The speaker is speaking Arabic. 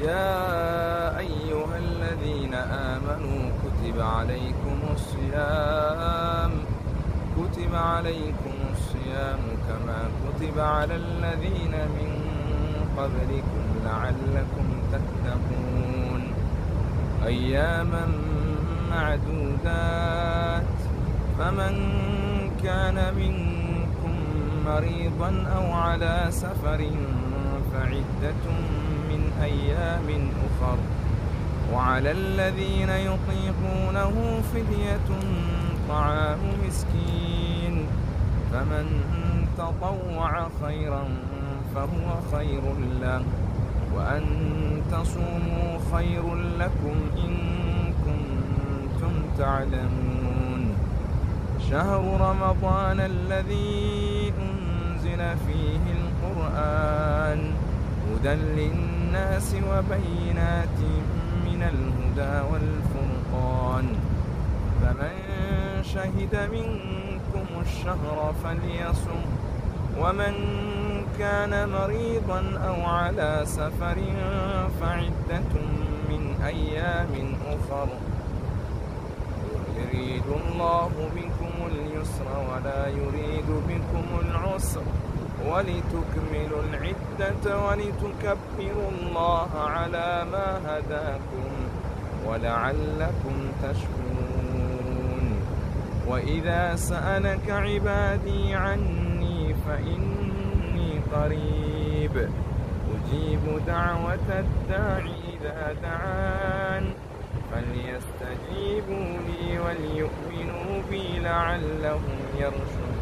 يا أيها الذين آمنوا كتب عليكم الصيام كما كتب على الذين من قبلكم لعلكم تتقون أياما معدودات فمن كان منكم مريضا أو على سفر فعدة من أيام أخر وعلى الذين يطيقونه فدية طعام مسكين فمن تطوع خيرا فهو خير له وأن تصوموا خير لكم إن كنتم تعلمون شهر رمضان الذي أنزل فيه القرآن هدى للناس وبينات من الهدى والفرقان فمن شهد منكم الشهر فليصم ومن كان مريضا أو على سفر فعدة من أيام أخر يريد الله بكم اليسر ولا يريد بكم العسر ولتكملوا العدة ولتكبروا الله على ما هداكم ولعلكم تشكرون وإذا سألك عبادي عني فإني قريب أجيب دعوة الداع إذا دعان فليستجيبوا لي وليؤمنوا بي لعلهم يرشدون